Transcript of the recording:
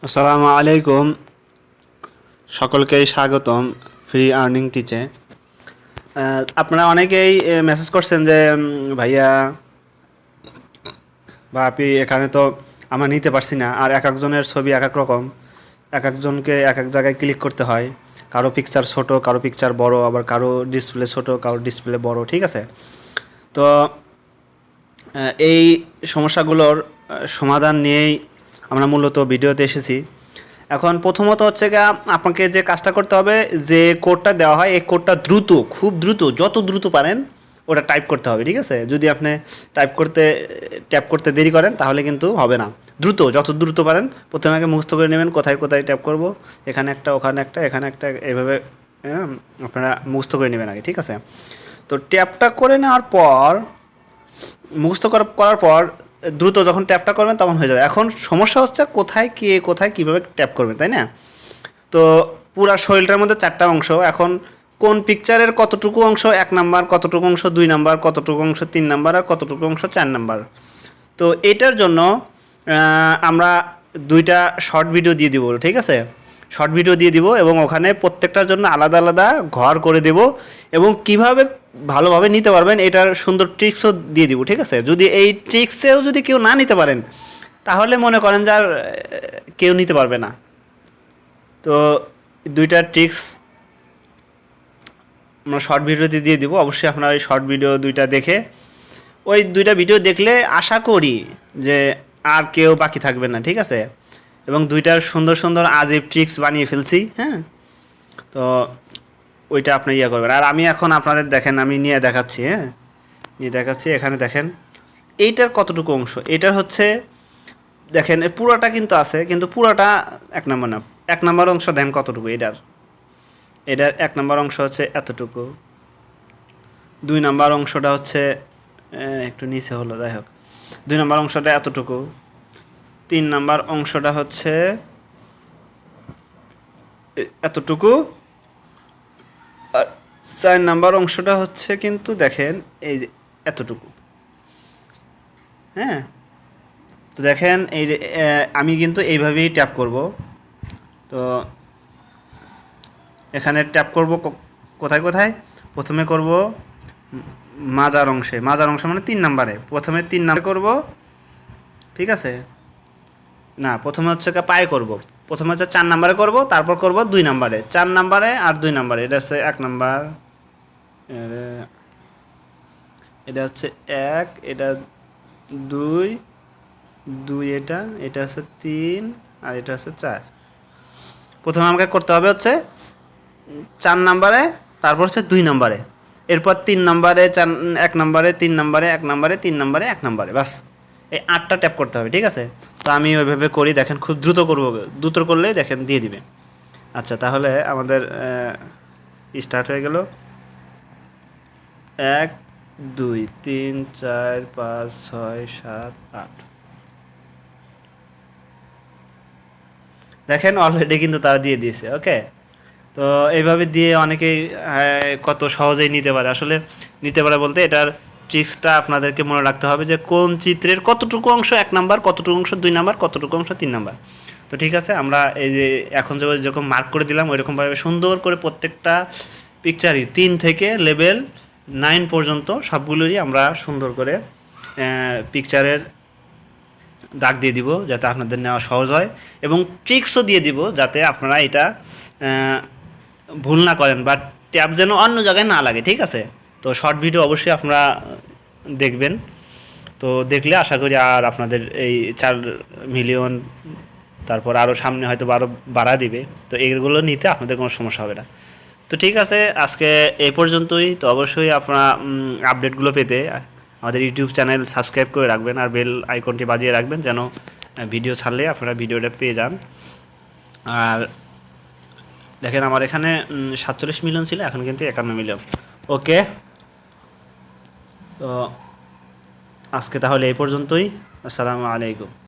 আসসালামু আলাইকুম, সকলকেই স্বাগতম ফ্রি আর্নিং টিচে। আপনারা অনেকেই মেসেজ করছেন যে ভাইয়া বা আপনি এখানে তো আমরা নিতে পারছি না, আর এক একজনের ছবি এক এক রকম, এক একজনকে এক এক জায়গায় ক্লিক করতে হয়। কারো পিকচার ছোট, কারো পিকচার বড়, আবার কারো ডিসপ্লে ছোট, কারো ডিসপ্লে বড়, ঠিক আছে? তো এই সমস্যাগুলোর সমাধান নিয়েই আমরা মূলত ভিডিওতে এসেছি। এখন প্রথমত হচ্ছে গিয়ে আপনাকে যে কাজটা করতে হবে, যে কোডটা দেওয়া হয় এই কোডটা দ্রুত, খুব দ্রুত, যত দ্রুত পারেন ওটা টাইপ করতে হবে, ঠিক আছে? যদি আপনি ট্যাপ করতে দেরি করেন তাহলে কিন্তু হবে না। দ্রুত, যত দ্রুত পারেন প্রথমে আগে মুখস্থ করে নেবেন কোথায় কোথায় ট্যাপ করব, এখানে একটা, ওখানে একটা, এখানে একটা, এইভাবে আপনারা মুখস্থ করে নেবেন আগে, ঠিক আছে? তো ট্যাপটা করে নেওয়ার পর, মুখস্থ করার পর দ্রুত যখন ট্যাপটা করবেন তখন হয়ে যাবে। এখন সমস্যা হচ্ছে কোথায় কীভাবে ট্যাপ করবেন, তাই না? তো পুরা শরীরটার মধ্যে 4টা অংশ। এখন কোন পিকচারের কতটুকু অংশ 1 নাম্বার, কতটুকু অংশ 2 নাম্বার, কতটুকু অংশ 3 নাম্বার, আর কতটুকু অংশ 4 নাম্বার। তো এটার জন্য আমরা 2টা শর্ট ভিডিও দিয়ে দিব, ঠিক আছে? শর্ট ভিডিও দিয়ে দিব এবং ওখানে প্রত্যেকটার জন্য আলাদা আলাদা ঘর করে দেব, এবং কিভাবে ভালোভাবে নিতে পারবেন এটার সুন্দর ট্রিক্সও দিয়ে দিব, ঠিক আছে? যদি এই ট্রিক্সেও যদি কেউ না নিতে পারেন তাহলে মনে করেন যে আর কেউ নিতে পারবে না। তো 2টা ট্রিক্স আমরা শর্ট ভিডিওতে দিয়ে দিব। অবশ্যই আপনারা ওই শর্ট ভিডিও 2টা দেখে, ওই 2টা ভিডিও দেখলে আশা করি যে আর কেউ বাকি থাকবে না, ঠিক আছে? এবং 2টার সুন্দর সুন্দর আজীব ট্রিক্স বানিয়ে ফেলছি, হ্যাঁ? তো ওইটা আপনি করবেন। আর আমি এখন আপনাদের দেখেন, আমি নিয়ে দেখাচ্ছি, হ্যাঁ, নিয়ে দেখাচ্ছি। এখানে দেখেন এইটার কতটুকু অংশ, এটার হচ্ছে দেখেন পুরোটা কিন্তু আছে, কিন্তু পুরোটা 1 নাম্বার না। 1 নাম্বার অংশ দেন কতটুকু, এটার 1 নাম্বার অংশ হচ্ছে এতটুকু। 2 নাম্বার অংশটা হচ্ছে একটু নিচে হলো, যাই হোক, 2 নাম্বার অংশটা এতটুকু। 3 নাম্বার অংশটা হচ্ছে এতটুকু। আর 4 নাম্বার অংশটা হচ্ছে কিন্তু দেখেন এই যে এতটুকু, হ্যাঁ? তো দেখেন এই যে আমি কিন্তু এইভাবেই ট্যাপ করব। তো এখানে ট্যাপ করব কোথায় কোথায়, প্রথমে করব মাজার অংশে, মাজার অংশ মানে 3 নাম্বারে, প্রথমে 3 নাম্বারে করব, ঠিক আছে? না, প্রথমে হচ্ছে পায়ে করব, প্রথমে হচ্ছে 4 নাম্বারে করব, তারপর করব 2 নাম্বারে, 4 নাম্বারে আর 2 নাম্বারে। এটা হচ্ছে 1 নাম্বার, এটা হচ্ছে 1, এটা 2, 2 এটা, এটা হচ্ছে 3, আর এটা হচ্ছে 4। প্রথমে আমাকে করতে হবে হচ্ছে 4 নাম্বারে, তারপর হচ্ছে 2 নাম্বারে, এরপর 3 নাম্বারে, 1 নাম্বারে, 3 নাম্বারে, 1 নাম্বারে, 3 নাম্বারে, 1 নাম্বারে, বাস। এই 8টা ট্যাপ করতে হবে, ঠিক আছে? তো আমি ওইভাবে করি, দেখেন খুব দ্রুত করবো, দ্রুত করলেই দেখেন দিয়ে দিবে। আচ্ছা, তাহলে আমাদের স্টার্ট হয়ে গেল। 1 2 3 4 5 6 7 8। দেখেন অলরেডি কিন্তু তারা দিয়ে দিয়েছে, ওকে? তো এইভাবে দিয়ে অনেকেই কত সহজেই নিতে পারে। আসলে নিতে পারে বলতে এটার ট্রিক্সটা আপনাদেরকে মনে রাখতে হবে যে কোন চিত্রের কতটুকু অংশ 1 নাম্বার, কতটুকু অংশ 2 নাম্বার, কতটুকু অংশ 3 নাম্বার। তো ঠিক আছে, আমরা এই যে এখন যেরকম মার্ক করে দিলাম ওইরকমভাবে সুন্দর করে প্রত্যেকটা পিকচারই 3 থেকে লেভেল 9 পর্যন্ত সবগুলোরই আমরা সুন্দর করে পিকচারের দাগ দিয়ে দিব, যাতে আপনাদের নেওয়া সহজ হয়, এবং ট্রিক্সও দিয়ে দিব যাতে আপনারা এটা ভুল না করেন, বা ট্যাব যেন অন্য জায়গায় না লাগে, ঠিক আছে? তো শর্ট ভিডিও অবশ্যই আপনারা দেখবেন। তো দেখলে আশা করি আর আপনাদের এই 4 মিলিয়ন, তারপর আরও সামনে হয়তো আরও বাড়া দিবে, তো এইগুলো নিতে আপনাদের কোনো সমস্যা হবে না। তো ঠিক আছে, আজকে এই পর্যন্তই। তো অবশ্যই আপনারা আপডেটগুলো পেতে আমাদের ইউটিউব চ্যানেল সাবস্ক্রাইব করে রাখবেন, আর বেল আইকনটি বাজিয়ে রাখবেন যেন ভিডিও ছাড়লে আপনারা ভিডিওটা পেয়ে যান। আর দেখেন আমার এখানে 47 মিলিয়ন ছিল, এখন কিন্তু 51 মিলিয়ন, ওকে? তো আজকে তাহলে এই পর্যন্তই। আসসালামু আলাইকুম।